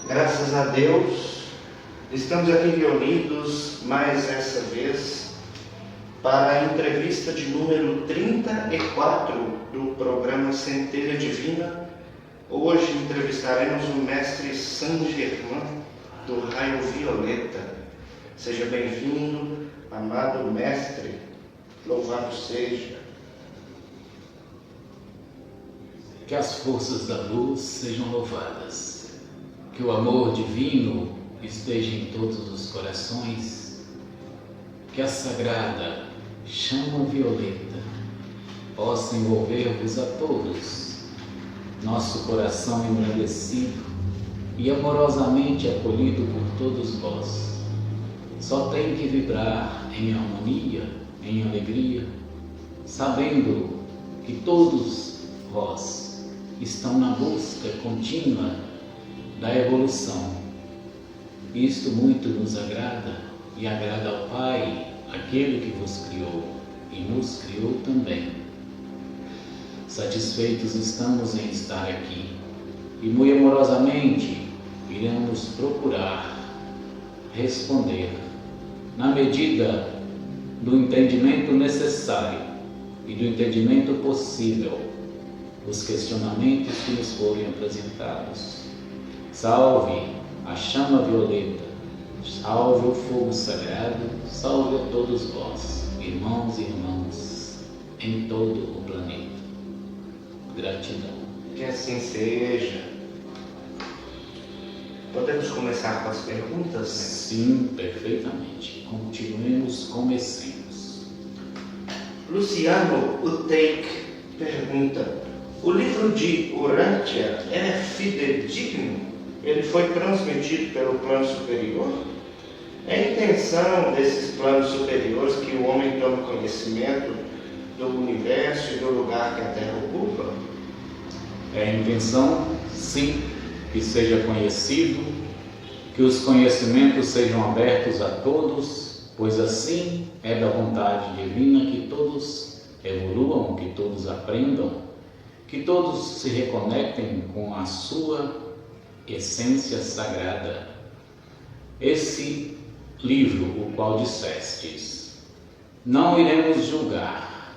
Graças a Deus, estamos aqui reunidos mais essa vez para a entrevista de número 34 do programa Centelha Divina. Hoje entrevistaremos o mestre Saint Germain do Raio Violeta. Seja bem-vindo, amado mestre, louvado seja. Que as forças da luz sejam louvadas. Que o amor divino esteja em todos os corações, que a sagrada chama violeta possa envolver-vos a todos, nosso coração engrandecido e amorosamente acolhido por todos vós. Só tem que vibrar em harmonia, em alegria, sabendo que todos vós estão na busca contínua da evolução. Isto muito nos agrada e agrada ao Pai, aquele que vos criou e nos criou também. Satisfeitos estamos em estar aqui e muito amorosamente iremos procurar responder na medida do entendimento necessário e do entendimento possível os questionamentos que nos forem apresentados. Salve a chama violeta, salve o fogo sagrado, salve a todos vós, irmãos e irmãs, em todo o planeta. Gratidão. Que assim seja. Podemos começar com as perguntas? Sim, perfeitamente. Continuemos, comecemos. Luciano Uteik pergunta: o livro de Urantia é fidedigno? Ele foi transmitido pelo plano superior? É a intenção desses planos superiores que o homem tome conhecimento do universo e do lugar que a Terra ocupa? É a intenção, sim, que seja conhecido, que os conhecimentos sejam abertos a todos, pois assim é da vontade divina que todos evoluam, que todos aprendam, que todos se reconectem com a sua essência sagrada. Esse livro, o qual dissestes, não iremos julgar,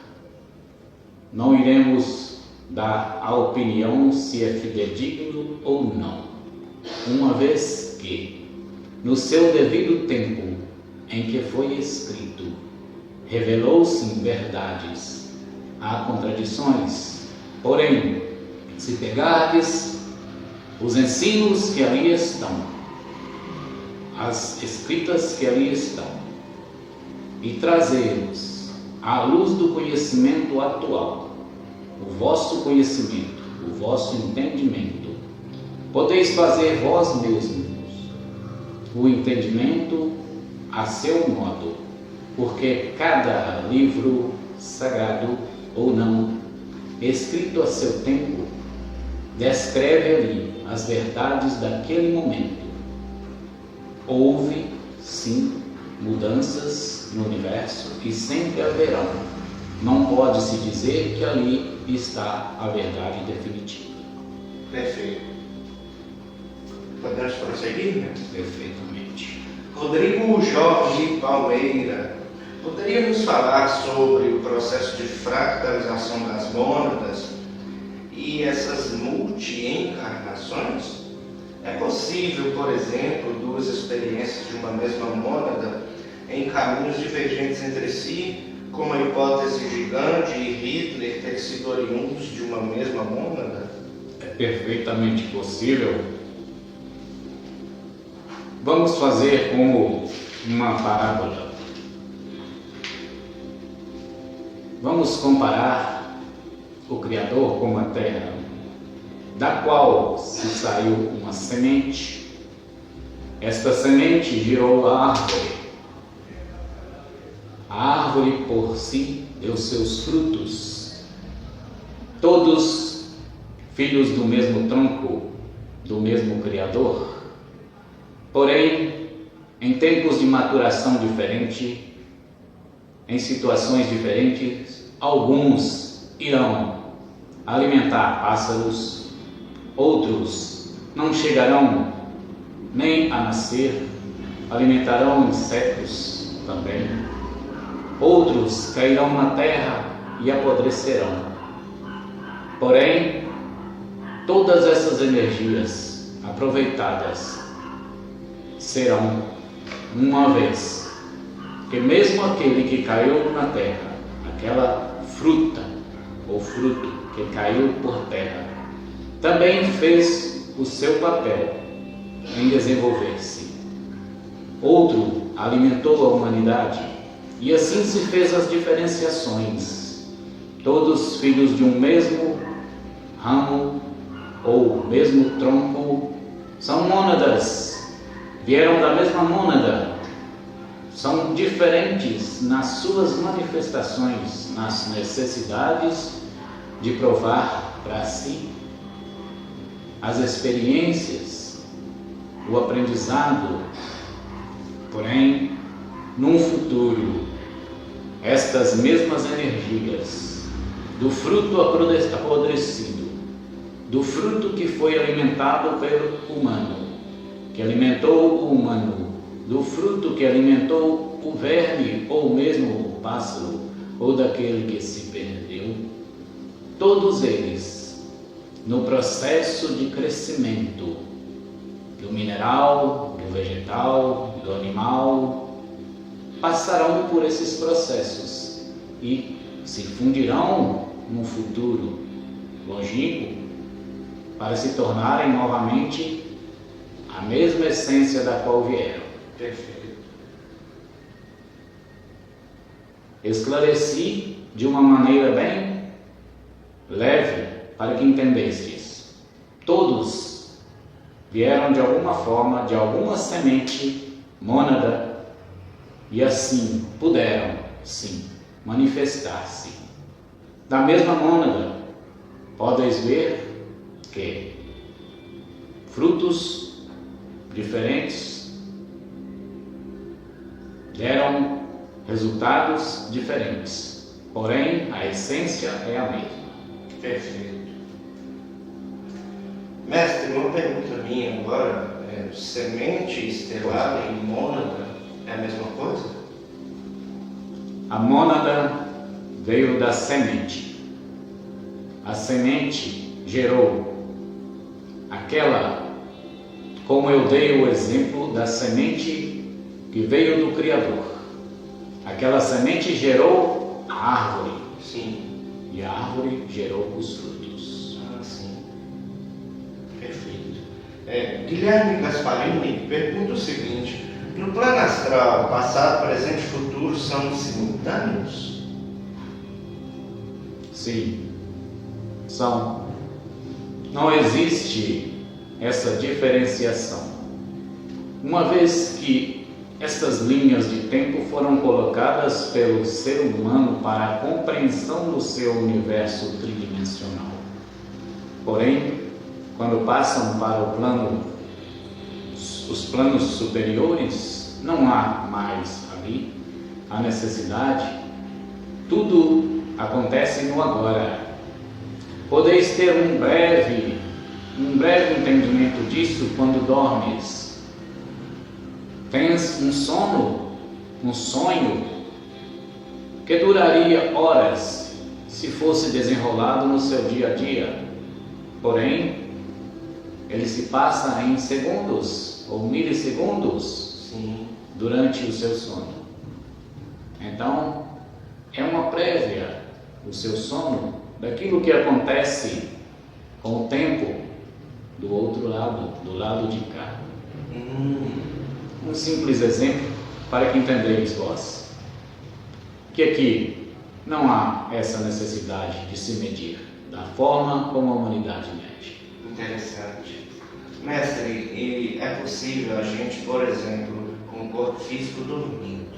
não iremos dar a opinião se é fidedigno ou não, uma vez que, no seu devido tempo em que foi escrito, revelou-se em verdades, há contradições, porém, se pegardes os ensinos que ali estão, as escritas que ali estão, e trazermos à luz do conhecimento atual, o vosso conhecimento, o vosso entendimento, podeis fazer vós mesmos o entendimento a seu modo, porque cada livro sagrado ou não, escrito a seu tempo, descreve ali as verdades daquele momento. Houve, sim, mudanças no universo e sempre haverão. Não pode-se dizer que ali está a verdade definitiva. Perfeito. Podemos prosseguir, né? Perfeitamente. Rodrigo Jorge Palmeira, poderia nos falar sobre o processo de fractalização das mônadas e essas multi-encarnações? É possível, por exemplo, duas experiências de uma mesma mônada em caminhos divergentes entre si, como a hipótese de Gandhi e Hitler ter sido oriundos de uma mesma mônada? É perfeitamente possível. Vamos fazer como uma parábola. Vamos comparar o Criador com a terra, da qual se saiu uma semente. Esta semente gerou a árvore. A árvore por si deu seus frutos. Todos filhos do mesmo tronco, do mesmo Criador. Porém, em tempos de maturação diferente, em situações diferentes, alguns irão alimentar pássaros, outros não chegarão nem a nascer, alimentarão insetos também, outros cairão na terra e apodrecerão. Porém, todas essas energias aproveitadas serão uma vez que mesmo aquele que caiu na terra, aquela fruta ou fruto que caiu por terra, também fez o seu papel em desenvolver-se. Outro alimentou a humanidade e assim se fez as diferenciações, todos filhos de um mesmo ramo ou mesmo tronco, são mônadas, vieram da mesma mônada, são diferentes nas suas manifestações, nas necessidades de provar para si as experiências, o aprendizado. Porém, num futuro, estas mesmas energias do fruto apodrecido, do fruto que foi alimentado pelo humano, que alimentou o humano, do fruto que alimentou o verme ou mesmo o pássaro, ou daquele que se perdeu, todos eles, no processo de crescimento do mineral, do vegetal, do animal, passarão por esses processos e se fundirão no futuro longínquo para se tornarem novamente a mesma essência da qual vieram. Perfeito. Esclareci de uma maneira bem leve para que entendestes. Todos vieram de alguma forma, de alguma semente mônada, e assim puderam, sim, manifestar-se. Da mesma mônada, podes ver que frutos diferentes deram resultados diferentes, porém a essência é a mesma. Perfeito. Mestre, uma pergunta minha agora, semente estelar e mônada é a mesma coisa? A mônada veio da semente. A semente gerou aquela, como eu dei o exemplo da semente que veio do Criador. Aquela semente gerou a árvore. Sim. E a árvore gerou os frutos. Ah, sim. Perfeito. Guilherme Gasparini pergunta o seguinte: no plano astral, passado, presente e futuro são simultâneos? Sim, são. Não existe essa diferenciação. Uma vez que estas linhas de tempo foram colocadas pelo ser humano para a compreensão do seu universo tridimensional. Porém, quando passam para o plano, os planos superiores, não há mais ali a necessidade. Tudo acontece no agora. Podeis ter um breve entendimento disso quando dormes. Tens um sonho que duraria horas se fosse desenrolado no seu dia a dia. Porém, ele se passa em segundos ou milissegundos. Sim. Durante o seu sono. Então, é uma prévia, o seu sono, daquilo que acontece com o tempo do outro lado, do lado de cá. Um simples exemplo para que entendeis vós, que aqui não há essa necessidade de se medir da forma como a humanidade mede. Interessante. Mestre, e é possível a gente, por exemplo, com o corpo físico dormindo,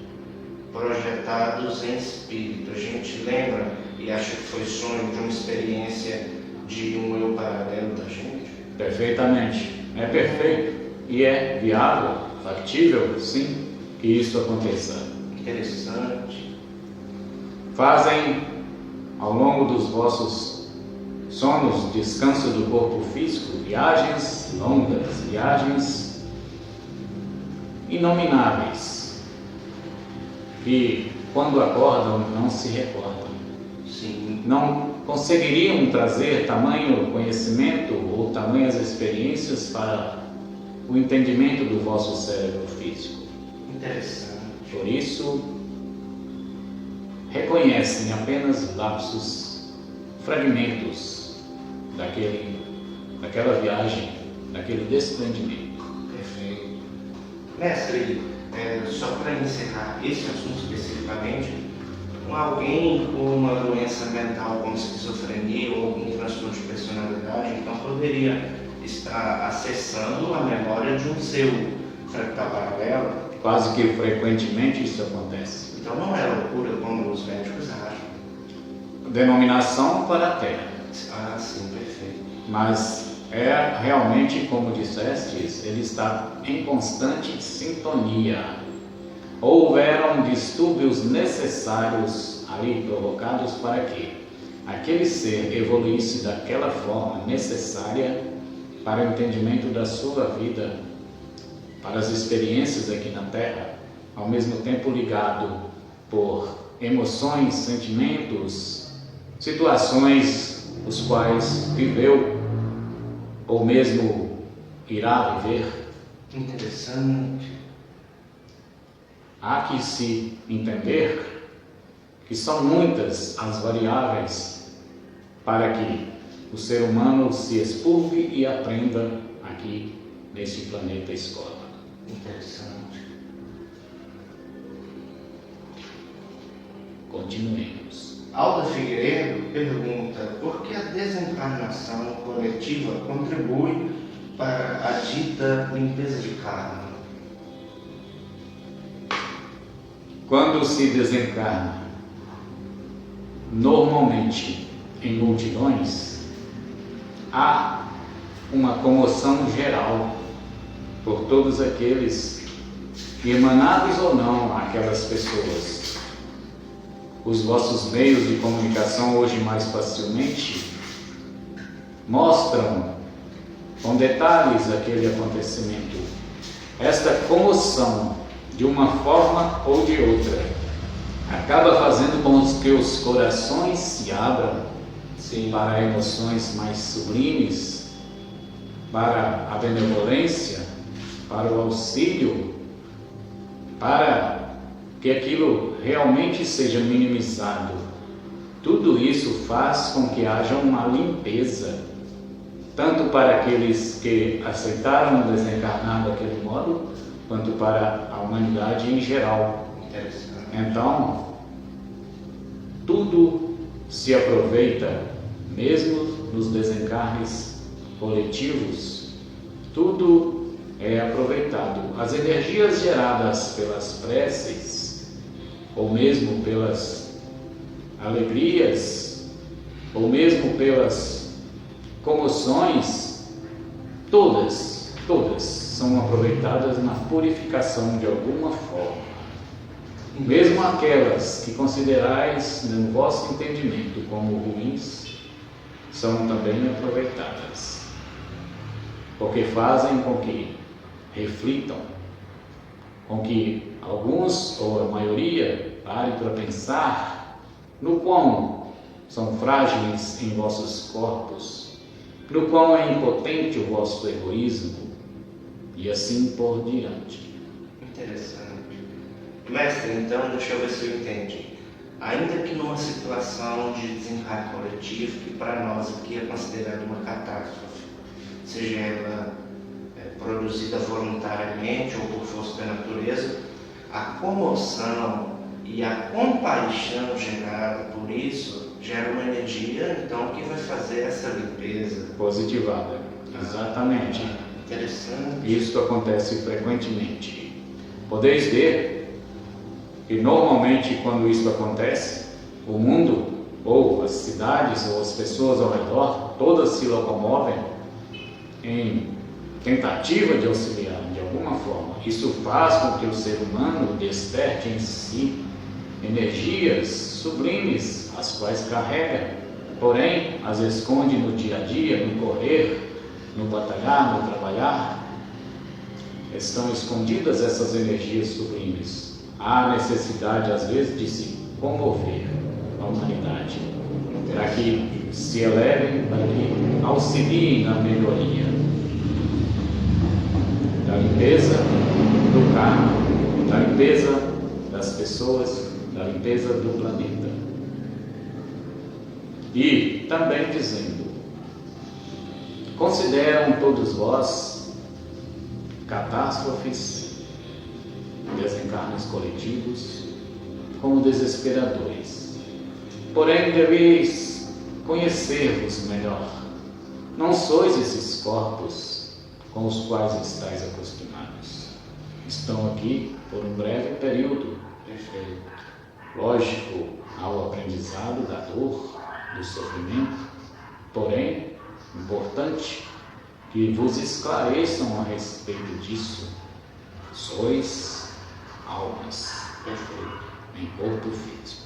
projetados em espírito, a gente lembra e acha que foi sonho de uma experiência de um eu paralelo da gente? Perfeitamente. É perfeito. e é viável, factível, sim, que isso aconteça. Interessante. Fazem, ao longo dos vossos sonos, descanso do corpo físico, viagens longas, viagens inomináveis, que quando acordam não se recordam. Sim. Não conseguiriam trazer tamanho conhecimento ou tamanhas experiências para o entendimento do vosso cérebro físico. Interessante. Por isso, reconhecem apenas lapsos, fragmentos daquela viagem, daquele desprendimento. Perfeito. Mestre, só para encerrar esse assunto especificamente, alguém com uma doença mental como esquizofrenia ou algum transtorno de personalidade, então poderia estar acessando a memória de um seu fractal paralelo. Quase que frequentemente isso acontece. Então não é loucura como os médicos acham. Denominação para a Terra. Ah, sim, perfeito. Mas é realmente, como dissestes, ele está em constante sintonia. Houveram distúrbios necessários ali provocados para que aquele ser evoluísse daquela forma necessária para o entendimento da sua vida, para as experiências aqui na Terra, ao mesmo tempo ligado por emoções, sentimentos, situações os quais viveu ou mesmo irá viver. Interessante. Há que se entender que são muitas as variáveis para que o ser humano se expurgue e aprenda aqui neste planeta escola. Interessante. Continuemos. Alda Figueiredo pergunta por que a desencarnação coletiva contribui para a dita limpeza de karma. Quando se desencarna, normalmente em multidões, há uma comoção geral por todos aqueles que, emanados ou não aquelas pessoas, os vossos meios de comunicação hoje mais facilmente mostram com detalhes aquele acontecimento. Esta comoção, de uma forma ou de outra, acaba fazendo com que os corações se abram, sim, para emoções mais sublimes, para a benevolência, para o auxílio, para que aquilo realmente seja minimizado. Tudo isso faz com que haja uma limpeza, tanto para aqueles que aceitaram desencarnar daquele modo, quanto para a humanidade em geral. Interessante. Então, tudo se aproveita, mesmo nos desencarnes coletivos, tudo é aproveitado. As energias geradas pelas preces, ou mesmo pelas alegrias, ou mesmo pelas comoções, todas são aproveitadas na purificação de alguma forma. Mesmo aquelas que considerais no vosso entendimento como ruins, são também aproveitadas, porque fazem com que reflitam, com que alguns ou a maioria parem para pensar no quão são frágeis em vossos corpos, no quão é impotente o vosso egoísmo, e assim por diante. Interessante. Mestre, então, deixa eu ver se eu entendi. Ainda que numa situação de desencarne coletivo, que para nós aqui é considerada uma catástrofe, seja ela produzida voluntariamente ou por força da natureza, a comoção e a compaixão gerada por isso gera uma energia, então, que vai fazer essa limpeza. Positivada, exatamente. Interessante. Isso acontece frequentemente. Podeis ver que normalmente quando isso acontece, o mundo, ou as cidades, ou as pessoas ao redor, todas se locomovem em tentativa de auxiliar de alguma forma, isso faz com que o ser humano desperte em si energias sublimes, as quais carrega, porém as esconde no dia a dia, no correr, no batalhar, no trabalhar. Estão escondidas essas energias sublimes. Há necessidade às vezes de se comover a humanidade, para que se elevem, para que auxiliem na melhoria da limpeza do karma, da limpeza das pessoas, da limpeza do planeta. E também dizendo: consideram todos vós catástrofes, desencarnes coletivos como desesperadores, porém deveis conhecer-vos melhor. Não sois esses corpos com os quais estáis acostumados. Estão aqui por um breve período, lógico, ao aprendizado da dor, do sofrimento, porém, importante que vos esclareçam a respeito disso. Sois almas em corpo físico.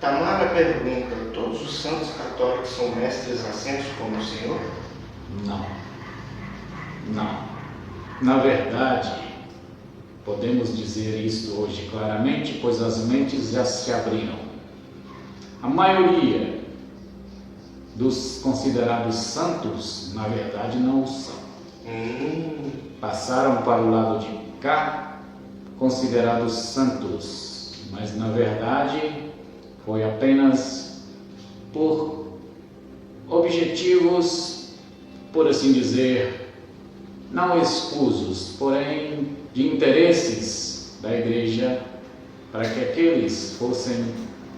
Tamara pergunta: todos os santos católicos são mestres ascensos como o Senhor? Não. Na verdade, podemos dizer isto hoje claramente, pois as mentes já se abriram. A maioria dos considerados santos, na verdade, não o são. Passaram para o lado de cá, considerados santos, mas na verdade foi apenas por objetivos, por assim dizer, não escusos, porém de interesses da igreja, para que aqueles fossem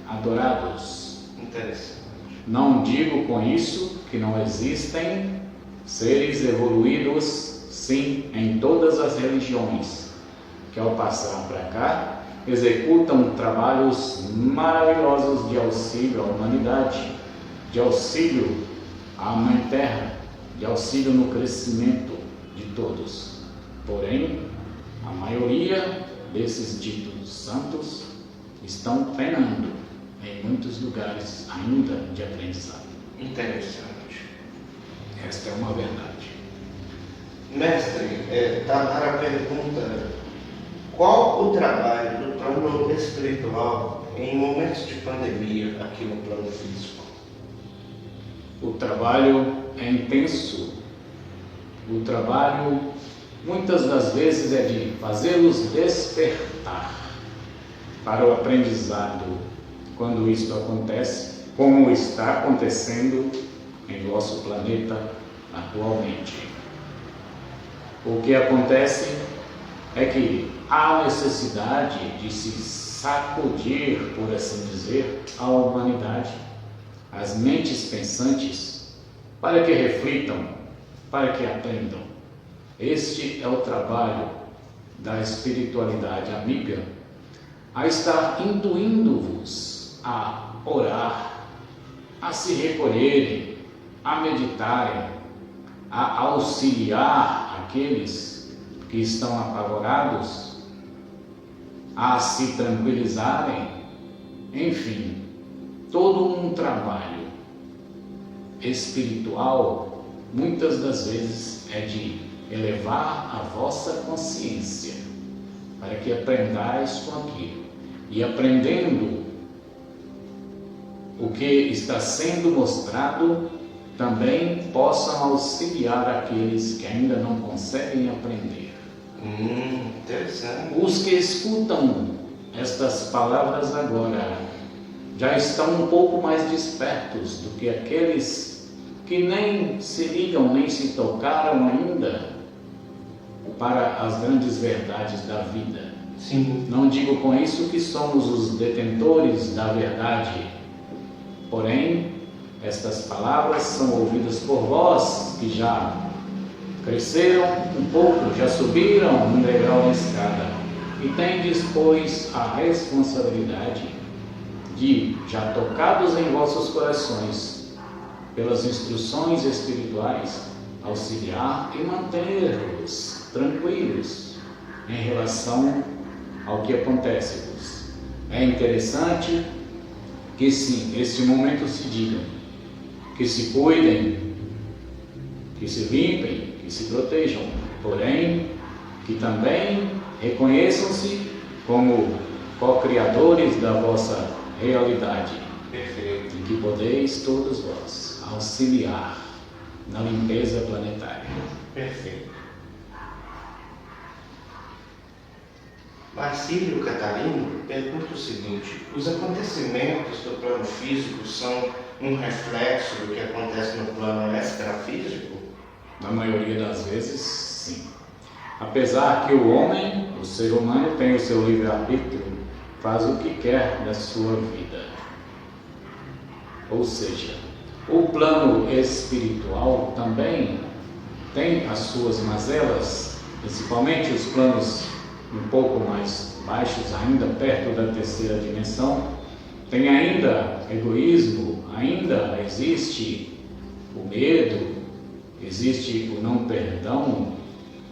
adorados. Interessante. Não digo com isso que não existem seres evoluídos, sim, em todas as religiões, que ao passar para cá executam trabalhos maravilhosos de auxílio à humanidade, de auxílio à Mãe Terra, de auxílio no crescimento de todos. Porém, a maioria desses ditos santos estão penando em muitos lugares ainda de aprendizado. Interessante. Esta é uma verdade. Mestre, Tamara pergunta: qual o trabalho do plano espiritual em momentos de pandemia aqui no plano físico? O trabalho é intenso. O trabalho, muitas das vezes, é de fazê-los despertar para o aprendizado quando isto acontece, como está acontecendo em nosso planeta atualmente. O que acontece é que há necessidade de se sacudir, por assim dizer, a humanidade, as mentes pensantes, para que reflitam, para que aprendam. Este é o trabalho da espiritualidade amiga, a estar induindo-vos a orar, a se recolherem, a meditarem, a auxiliar aqueles que estão apavorados, a se tranquilizarem, enfim, todo um trabalho espiritual, muitas das vezes, é de elevar a vossa consciência, para que aprendais com aquilo, e aprendendo o que está sendo mostrado, também possam auxiliar aqueles que ainda não conseguem aprender. Interessante. Os que escutam estas palavras agora já estão um pouco mais despertos do que aqueles que nem se ligam, nem se tocaram ainda para as grandes verdades da vida. Sim. Não digo com isso que somos os detentores da verdade, porém, estas palavras são ouvidas por vós que já cresceram um pouco, já subiram um degrau na escada e tendes, pois, a responsabilidade de, já tocados em vossos corações, pelas instruções espirituais, auxiliar e manter-os tranquilos em relação ao que acontece-vos. É interessante que sim, neste momento se digam, que se cuidem, que se limpem, que se protejam, porém que também reconheçam-se como co-criadores da vossa realidade. Perfeito. E que podeis todos vós auxiliar na limpeza planetária. Perfeito. Marcílio Catarino pergunta o seguinte: os acontecimentos do plano físico são um reflexo do que acontece no plano extrafísico? Na maioria das vezes, sim. Apesar que o homem, o ser humano, tem o seu livre-arbítrio, faz o que quer da sua vida. Ou seja, o plano espiritual também tem as suas mazelas, principalmente os planos um pouco mais baixos, ainda perto da terceira dimensão. Tem ainda egoísmo, ainda existe o medo, existe o não perdão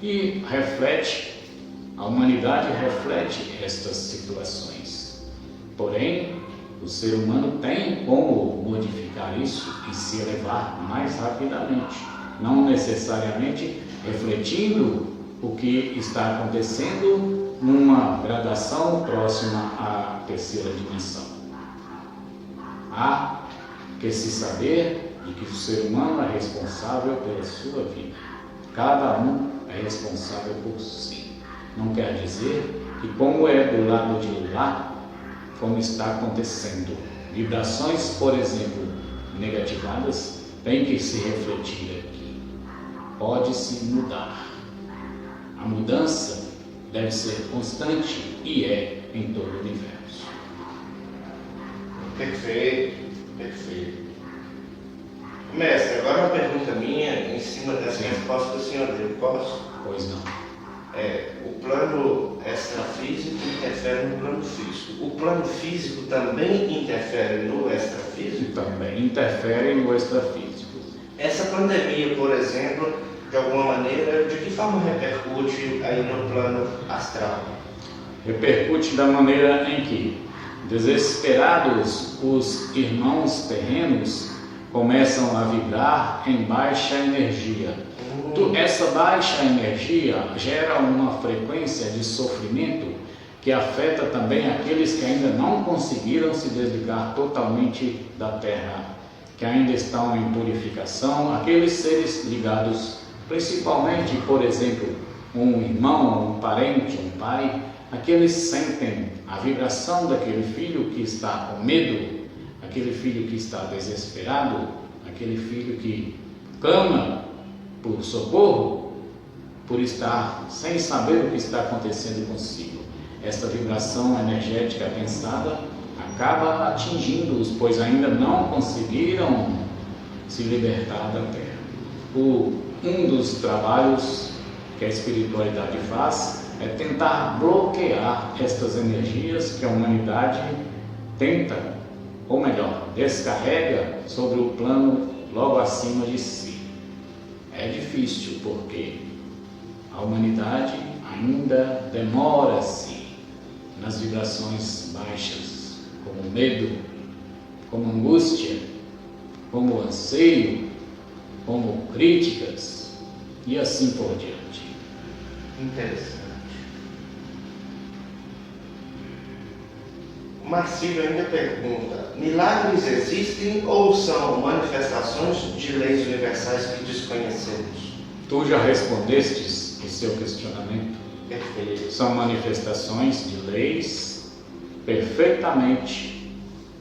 e a humanidade reflete estas situações. Porém, o ser humano tem como modificar isso e se elevar mais rapidamente, não necessariamente refletindo o que está acontecendo numa gradação próxima à terceira dimensão. Há que se saber de que o ser humano é responsável pela sua vida. Cada um é responsável por si. Não quer dizer que como é do lado de lá, como está acontecendo, vibrações, por exemplo, negativadas, têm que se refletir aqui. Pode-se mudar. A mudança deve ser constante e é em todo o universo. Perfeito, perfeito. Mestre, agora uma pergunta minha em cima dessa resposta que o senhor deu, posso? Pois não. O plano extrafísico interfere no plano físico. O plano físico também interfere no extrafísico? Também interfere no extrafísico. Essa pandemia, por exemplo, de alguma maneira, de que forma repercute aí no plano astral? Repercute da maneira em que, desesperados, os irmãos terrenos começam a vibrar em baixa energia. Essa baixa energia gera uma frequência de sofrimento que afeta também aqueles que ainda não conseguiram se desligar totalmente da Terra, que ainda estão em purificação, aqueles seres ligados, principalmente, por exemplo, um irmão, um parente, um pai, aqueles sentem a vibração daquele filho que está com medo, aquele filho que está desesperado, aquele filho que clama por socorro, por estar sem saber o que está acontecendo consigo. Esta vibração energética pensada acaba atingindo-os, pois ainda não conseguiram se libertar da Terra. Um dos trabalhos que a espiritualidade faz é tentar bloquear estas energias que a humanidade tenta, ou melhor, descarrega sobre o plano logo acima de si. É difícil porque a humanidade ainda demora-se nas vibrações baixas, como medo, como angústia, como anseio, como críticas e assim por diante. Interessante. O Marcílio ainda pergunta: milagres existem ou são manifestações de leis universais que desconhecemos? Tu já respondestes o seu questionamento? Perfeito. São manifestações de leis perfeitamente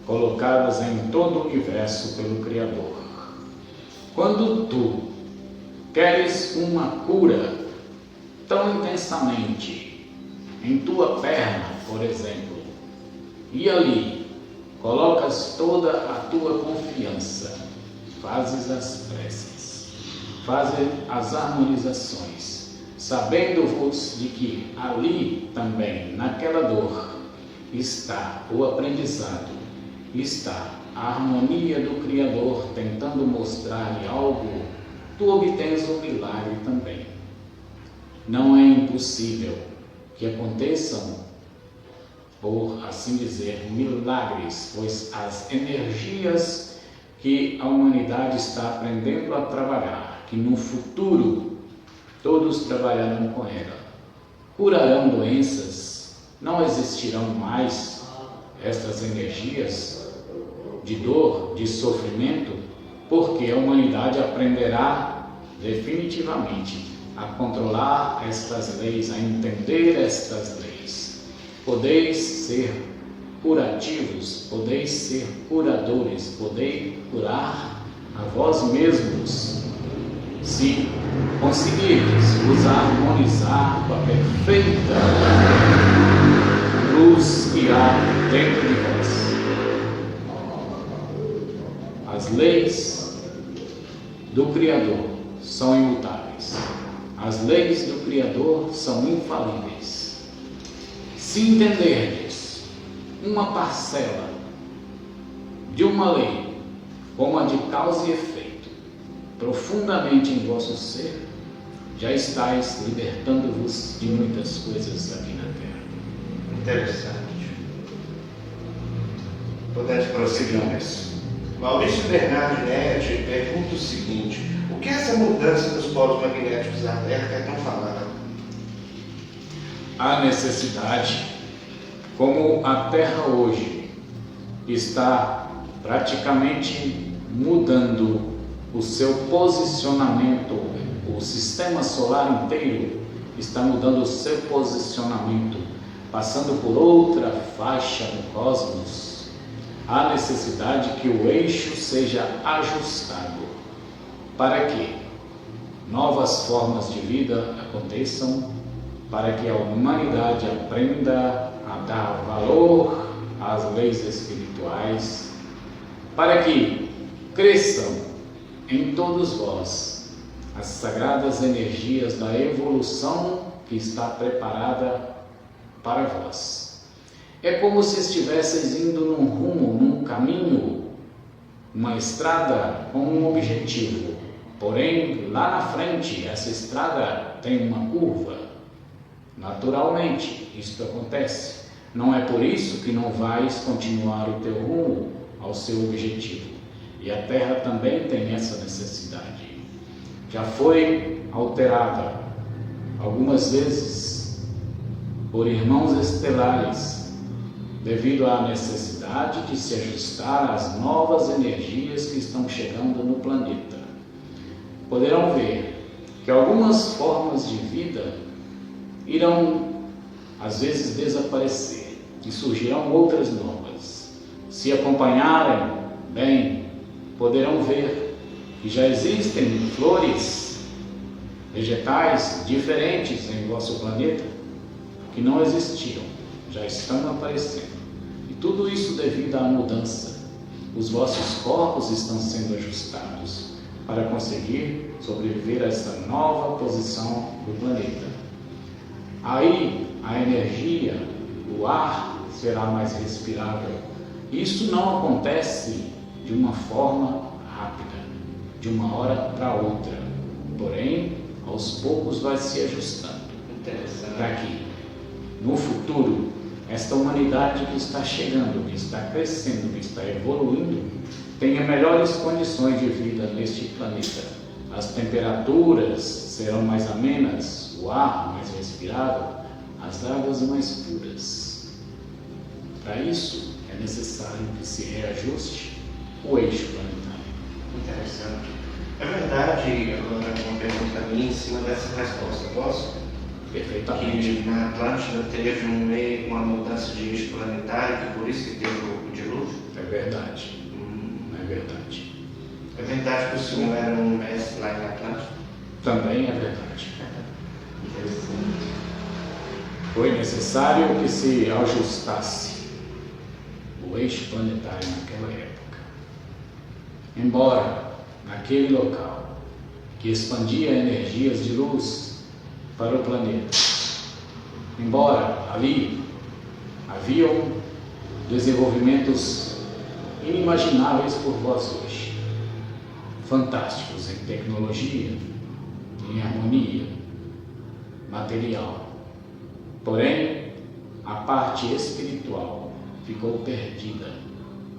colocadas em todo o universo pelo Criador. Quando tu queres uma cura tão intensamente em tua perna, por exemplo, e ali colocas toda a tua confiança, fazes as preces, fazes as harmonizações, sabendo-vos de que ali também, naquela dor, está o aprendizado, está a harmonia do Criador tentando mostrar-lhe algo, tu obtens um milagre também. Não é impossível que aconteçam, por assim dizer, milagres, pois as energias que a humanidade está aprendendo a trabalhar, que no futuro todos trabalharão com ela, curarão doenças, não existirão mais estas energias de dor, de sofrimento, porque a humanidade aprenderá definitivamente a controlar estas leis, a entender estas leis. Podeis ser curativos, podeis ser curadores, podeis curar a vós mesmos, se conseguirdes vos harmonizar com a perfeita luz que há dentro de vós. As leis do Criador são imutáveis. As leis do Criador são infalíveis. Se entenderdes uma parcela de uma lei como a de causa e efeito profundamente em vosso ser, já estáis libertando-vos de muitas coisas aqui na Terra. Interessante. Podemos prosseguir. Maurício Bernardi Netti pergunta o seguinte: o que essa mudança dos polos magnéticos da Terra é tão falada? A necessidade, como a Terra hoje está praticamente mudando o seu posicionamento, o sistema solar inteiro está mudando o seu posicionamento, passando por outra faixa no cosmos, há necessidade que o eixo seja ajustado para que novas formas de vida aconteçam, para que a humanidade aprenda a dar valor às leis espirituais, para que cresçam em todos vós as sagradas energias da evolução que está preparada para vós. É como se estivesseis indo num rumo, num caminho, uma estrada com um objetivo. Porém, lá na frente, essa estrada tem uma curva. Naturalmente, isto acontece. Não é por isso que não vais continuar o teu rumo ao seu objetivo. E a Terra também tem essa necessidade. Já foi alterada algumas vezes por irmãos estelares, devido à necessidade de se ajustar às novas energias que estão chegando no planeta. Poderão ver que algumas formas de vida irão, às vezes, desaparecer e surgirão outras novas. Se acompanharem bem, poderão ver que já existem flores, vegetais diferentes em vosso planeta que não existiam, já estão aparecendo. E tudo isso devido à mudança. Os vossos corpos estão sendo ajustados para conseguir sobreviver a essa nova posição do planeta. Aí a energia, o ar será mais respirável. Isso não acontece de uma forma rápida, de uma hora para outra. Porém, aos poucos vai se ajustando. Para que, no futuro, esta humanidade que está chegando, que está crescendo, que está evoluindo, tenha melhores condições de vida neste planeta. As temperaturas serão mais amenas, o ar mais respirável, as águas mais puras. Para isso, é necessário que se reajuste o eixo planetário. Interessante. É verdade, agora uma pergunta minha em cima dessa resposta, posso? Perfeitamente. Que na Atlântida teve uma mudança de eixo planetário, que por isso que teve o dilúvio? É verdade. É verdade. É verdade que o senhor era um mestre lá em Atlântida? Também é verdade. Interessante. Foi necessário que se ajustasse o eixo planetário naquela época. Embora naquele local que expandia energias de luz para o planeta, embora ali haviam desenvolvimentos inimagináveis por vós hoje, fantásticos em tecnologia, em harmonia material. Porém, a parte espiritual ficou perdida,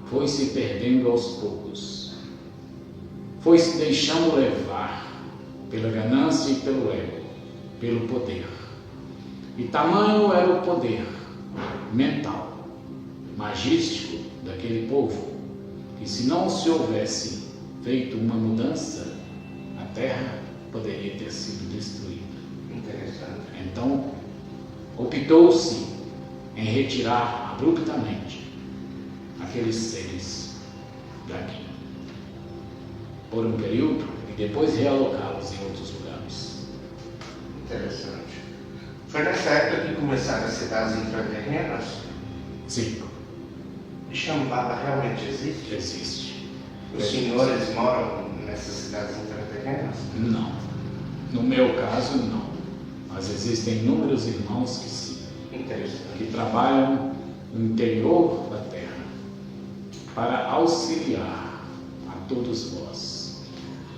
foi se perdendo aos poucos, foi se deixando levar pela ganância e pelo ego, pelo poder. E tamanho era o poder mental, magístico daquele povo, que se não se houvesse feito uma mudança, a terra poderia ter sido destruída. Interessante. Então, optou-se em retirar abruptamente aqueles seres daqui, por um período, e depois realocá-los em outros lugares. Interessante. Foi nessa época que começaram as cidades intraterrenas? Sim, E Shambhala realmente existe? existe. Os senhores moram nessas cidades intraterrenas? Não. No meu caso, não. Mas existem inúmeros irmãos que sim, Interessante. que trabalham no interior da terra para auxiliar a todos vós.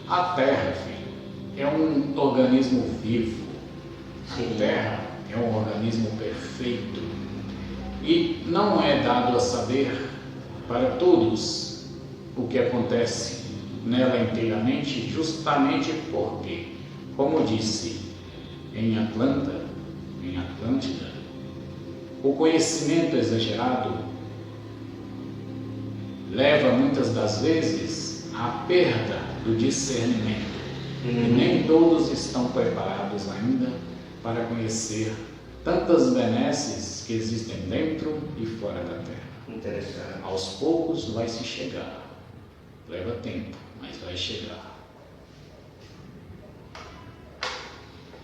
A terra, filho, é um organismo vivo. A terra é um organismo perfeito e não é dado a saber para todos o que acontece nela inteiramente, justamente porque, como disse em Atlântida, o conhecimento exagerado leva muitas das vezes à perda do discernimento. E nem todos estão preparados ainda para conhecer tantas benesses que existem dentro e fora da terra. Interessante. Aos poucos vai se chegar. Leva tempo, mas vai chegar.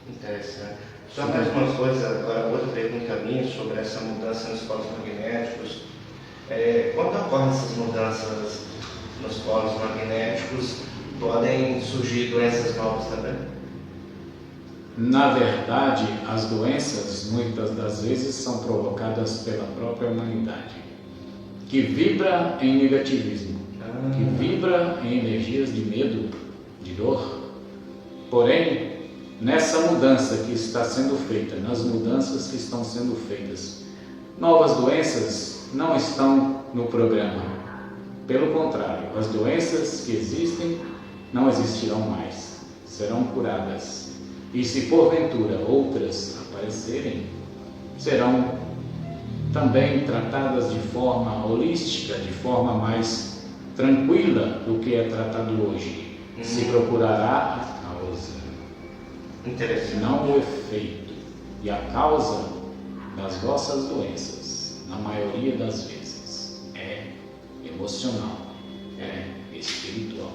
Interessante. Só mais uma coisa, agora outra pergunta minha sobre essa mudança nos polos magnéticos. Quando ocorrem essas mudanças nos polos magnéticos, podem surgir doenças novas também? Na verdade, as doenças, muitas das vezes, são provocadas pela própria humanidade, que vibra em negativismo, que vibra em energias de medo, de dor. Porém, nessa mudança que está sendo feita, nas mudanças que estão sendo feitas, novas doenças não estão no programa. Pelo contrário, as doenças que existem não existirão mais, serão curadas. E se porventura outras aparecerem, serão também tratadas de forma holística, de forma mais tranquila do que é tratado hoje. Se procurará a causa, Interessante. não o efeito. E a causa das vossas doenças, na maioria das vezes, é emocional, é espiritual.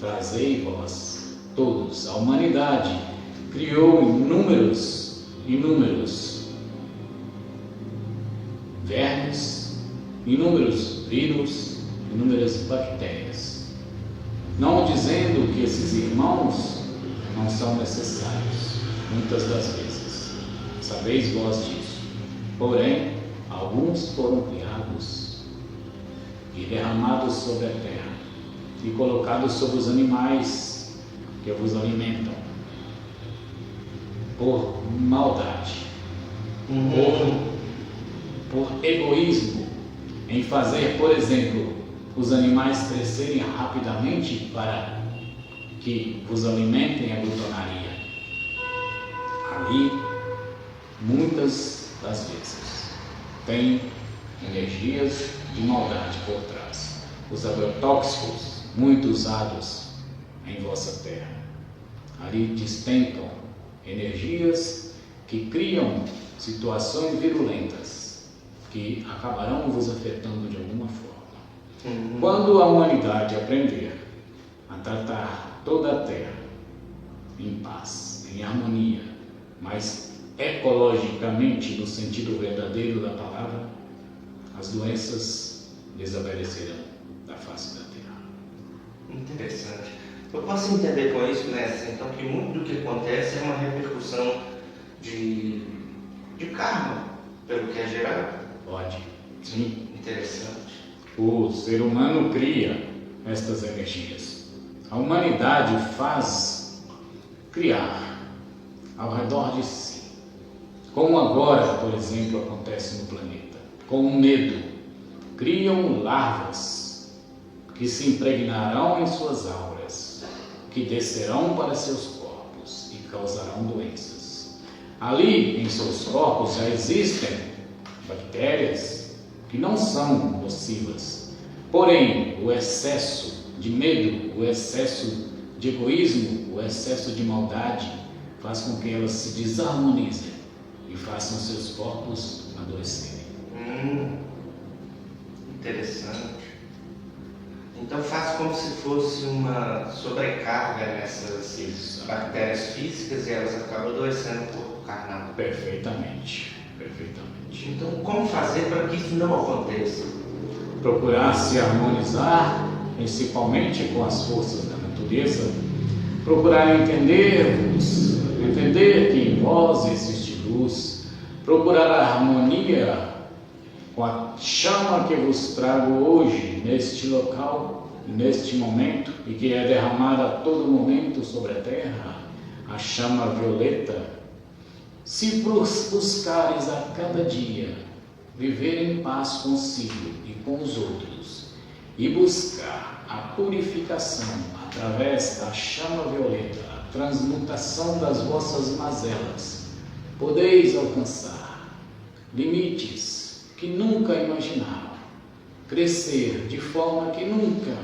Trazei vós todos, a humanidade criou inúmeros vermes, inúmeros vírus, inúmeras bactérias. Não dizendo que esses irmãos não são necessários, muitas das vezes. Sabeis vós disso. Porém, alguns foram criados e derramados sobre a terra e colocados sobre os animais que vos alimentam, por maldade, por egoísmo, em fazer, por exemplo, os animais crescerem rapidamente para que vos alimentem a glutonaria. Ali, muitas das vezes, tem energias de maldade por trás. Os agrotóxicos, muito usados em vossa terra, ali despencam energias que criam situações virulentas que acabarão vos afetando de alguma forma. Quando a humanidade aprender a tratar toda a terra em paz, em harmonia, mas ecologicamente no sentido verdadeiro da palavra, as doenças desaparecerão da face da terra. Interessante. Eu posso entender com isso, né? Então, que muito do que acontece é uma repercussão de karma, pelo que é gerado? Pode, sim. Interessante. O ser humano cria estas energias. A humanidade faz criar ao redor de si. Como agora, por exemplo, acontece no planeta. Com o medo, criam larvas que se impregnarão em suas auras, que descerão para seus corpos e causarão doenças. Ali, em seus corpos, já existem bactérias que não são nocivas. Porém, o excesso de medo, o excesso de egoísmo, o excesso de maldade faz com que elas se desarmonizem e façam seus corpos adoecerem. Interessante. Então faz como se fosse uma sobrecarga nessas bactérias físicas e elas acabam adoecendo o corpo carnal. Perfeitamente, perfeitamente. Então como fazer para que isso não aconteça? Procurar se harmonizar, principalmente com as forças da natureza. Procurar entender que em vós existe luz. Procurar a harmonia com a chama que vos trago hoje, neste local, neste momento, e que é derramada a todo momento sobre a terra, a chama violeta. Se buscares a cada dia viver em paz consigo e com os outros, e buscar a purificação através da chama violeta, a transmutação das vossas mazelas, podeis alcançar limites que nunca imaginaram, crescer de forma que nunca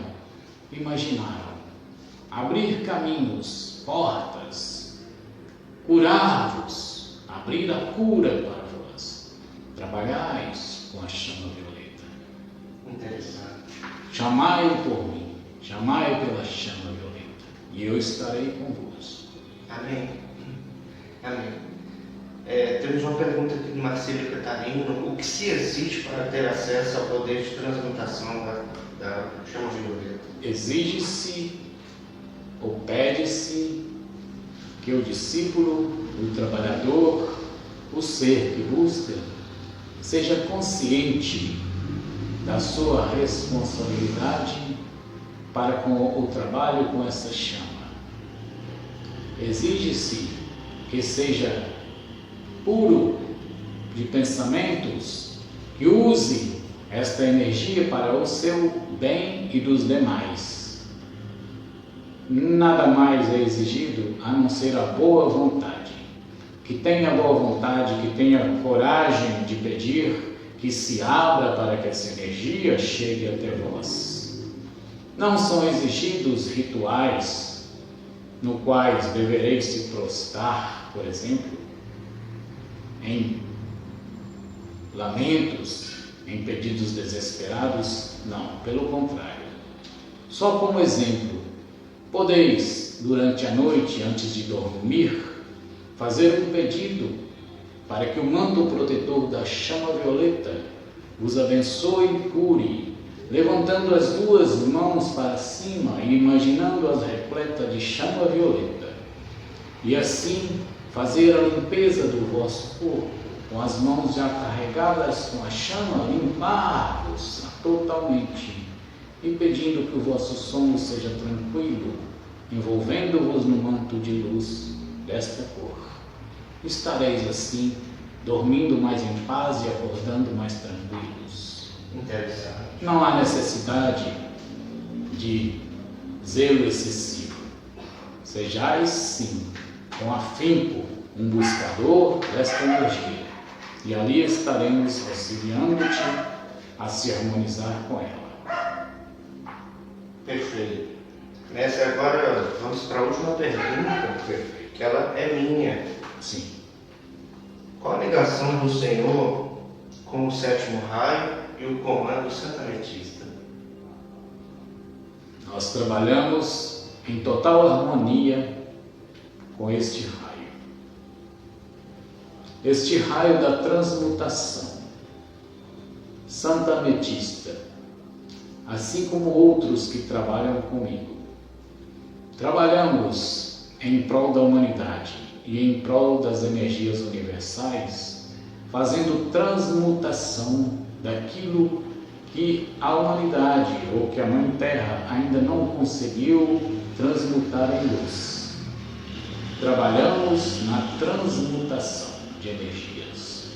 imaginaram, abrir caminhos, portas, curar-vos, abrir a cura para vós. Trabalhais com a chama violeta. Interessante. Chamai por mim, chamai pela chama violeta, e eu estarei convosco. Amém. Amém. Temos uma pergunta aqui do Marcelo Catarino. O que se exige para ter acesso ao poder de transmutação da chama violeta? Exige-se ou pede-se que o discípulo, o trabalhador, o ser que busca, seja consciente da sua responsabilidade para com o trabalho com essa chama. Exige-se que seja puro de pensamentos, que use esta energia para o seu bem e dos demais. Nada mais é exigido a não ser a boa vontade. Que tenha boa vontade, que tenha coragem de pedir, que se abra para que essa energia chegue até vós. Não são exigidos rituais no quais devereis se prostrar, por exemplo, em lamentos, em pedidos desesperados. Não, pelo contrário. Só como exemplo, podeis, durante a noite, antes de dormir, fazer um pedido para que o manto protetor da chama violeta vos abençoe e cure, levantando as duas mãos para cima e imaginando-as repletas de chama violeta, e assim fazer a limpeza do vosso corpo, com as mãos já carregadas com a chama, limpar-vos totalmente, e pedindo que o vosso sono seja tranquilo, envolvendo-vos no manto de luz desta cor. Estareis assim, dormindo mais em paz e acordando mais tranquilos. Interessante. Não há necessidade de zelo excessivo. Sejais, sim, com afinco, um buscador desta energia, e ali estaremos auxiliando-te a se harmonizar com ela. Perfeito. Nessa agora vamos para a última pergunta, que ela é minha. Sim. Qual a ligação do Senhor com o sétimo raio e o comando santametista? Nós trabalhamos em total harmonia com este raio. Este raio da transmutação, santametista, assim como outros que trabalham comigo. Trabalhamos em prol da humanidade e em prol das energias universais, fazendo transmutação daquilo que a humanidade ou que a Mãe Terra ainda não conseguiu transmutar em luz. Trabalhamos na transmutação de energias.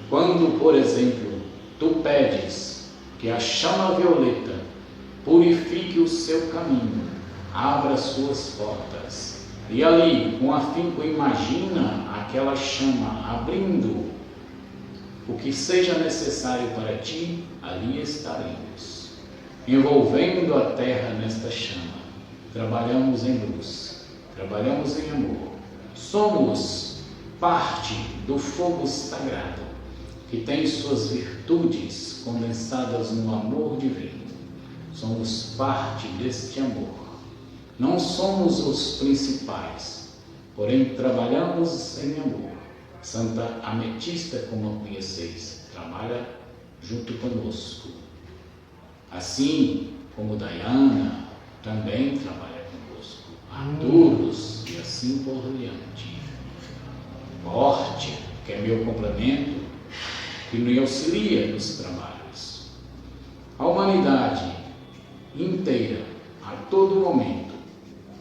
Quando, por exemplo, tu pedes que a chama violeta purifique o seu caminho, abra suas portas, e ali, com afinco, imagina aquela chama abrindo o que seja necessário para ti, ali estaremos, envolvendo a terra nesta chama. Trabalhamos em luz, trabalhamos em amor. Somos parte do fogo sagrado, que tem suas virtudes condensadas no amor divino. Somos parte deste amor. Não somos os principais, porém trabalhamos em amor. Santa Ametista, como a conheceis, trabalha junto conosco. Assim como Diana também trabalha conosco. Arturos e assim por diante. Forte, que é meu complemento, que me auxilia nos trabalhos. A humanidade inteira, a todo momento,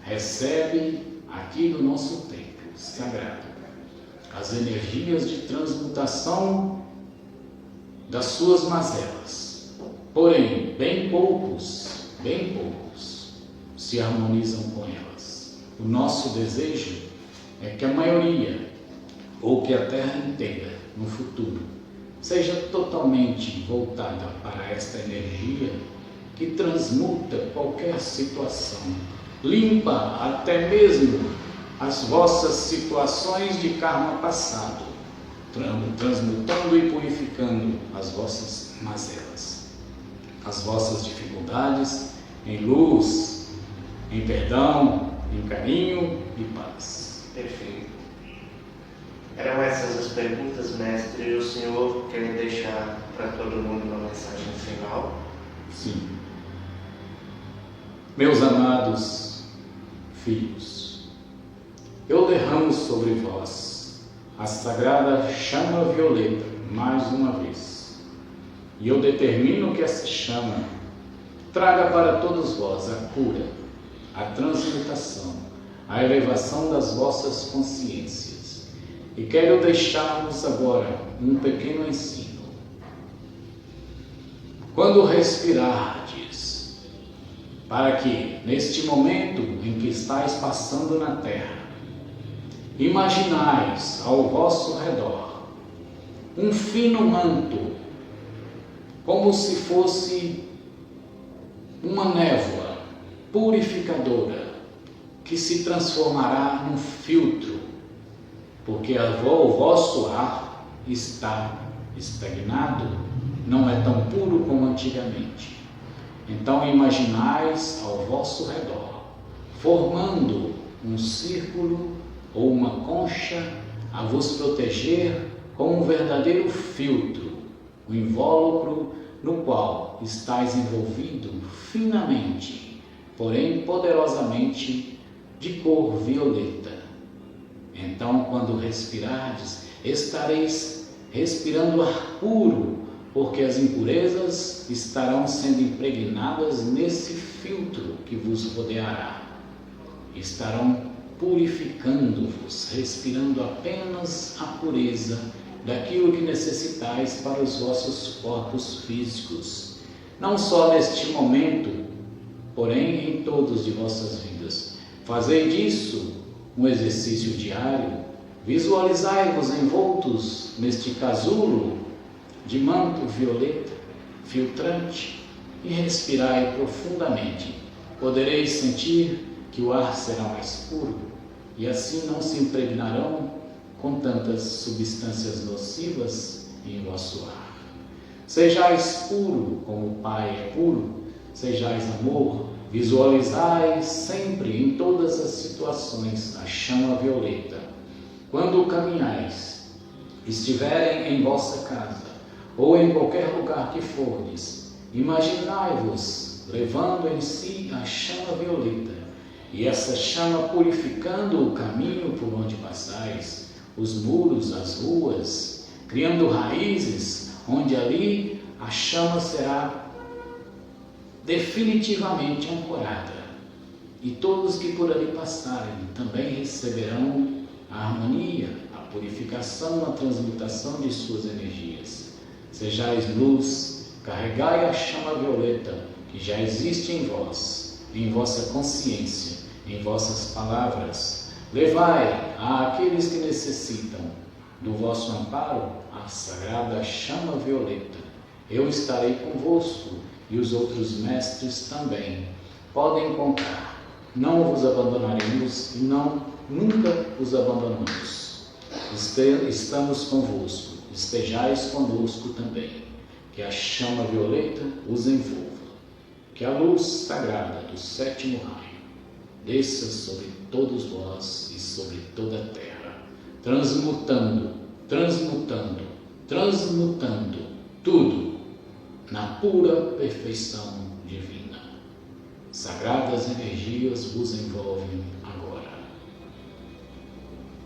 recebe aqui do nosso templo sagrado as energias de transmutação das suas mazelas. Porém, bem poucos se harmonizam com elas. O nosso desejo é que a maioria, ou que a Terra inteira, no futuro, seja totalmente voltada para esta energia que transmuta qualquer situação, limpa até mesmo as vossas situações de karma passado, transmutando e purificando as vossas mazelas, as vossas dificuldades em luz, em perdão, em carinho e paz. Perfeito. Eram essas as perguntas, mestre, e o senhor quer deixar para todo mundo uma mensagem final? Sim. Meus amados filhos, eu derramo sobre vós a sagrada chama violeta mais uma vez. E eu determino que essa chama traga para todos vós a cura, a transmutação, a elevação das vossas consciências. E quero deixar-vos agora um pequeno ensino. Quando respirardes, para que, neste momento em que estáis passando na terra, imaginais ao vosso redor um fino manto, como se fosse uma névoa purificadora, que se transformará num filtro, porque o vosso ar está estagnado, não é tão puro como antigamente. Então imaginais ao vosso redor, formando um círculo ou uma concha a vos proteger como um verdadeiro filtro, o invólucro no qual estáis envolvido finamente, porém poderosamente, de cor violeta. Então, quando respirardes, estareis respirando ar puro, porque as impurezas estarão sendo impregnadas nesse filtro que vos rodeará. Estarão purificando-vos, respirando apenas a pureza daquilo que necessitais para os vossos corpos físicos, não só neste momento, porém em todos de vossas vidas. Fazei disso um exercício diário, visualizai-vos envoltos neste casulo de manto violeta, filtrante, e respirai profundamente. Podereis sentir que o ar será mais puro e assim não se impregnarão com tantas substâncias nocivas em vosso ar. Sejais puro como o Pai é puro, sejais amor, visualizai sempre em todas as situações a chama violeta. Quando caminhais, estiverem em vossa casa ou em qualquer lugar que fordes, imaginai-vos levando em si a chama violeta, e essa chama purificando o caminho por onde passais, os muros, as ruas, criando raízes, onde ali a chama será definitivamente ancorada, e todos que por ali passarem também receberão a harmonia, a purificação, a transmutação de suas energias. Sejais luz, carregai a chama violeta que já existe em vós, em vossa consciência, em vossas palavras. Levai àqueles que necessitam do vosso amparo a sagrada chama violeta. Eu estarei convosco e os outros mestres também. Podem contar. Não vos abandonaremos e nunca os abandonamos. Estamos convosco, estejais conosco também. Que a chama violeta os envolva. Que a luz sagrada do sétimo raio desça sobre todos vós e sobre toda a terra, transmutando tudo na pura perfeição divina. Sagradas energias vos envolvem agora.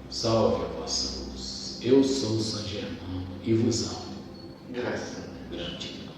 Salve a vossa luz. Eu sou Saint Germain e vos amo. Graças a Deus. Gratidão.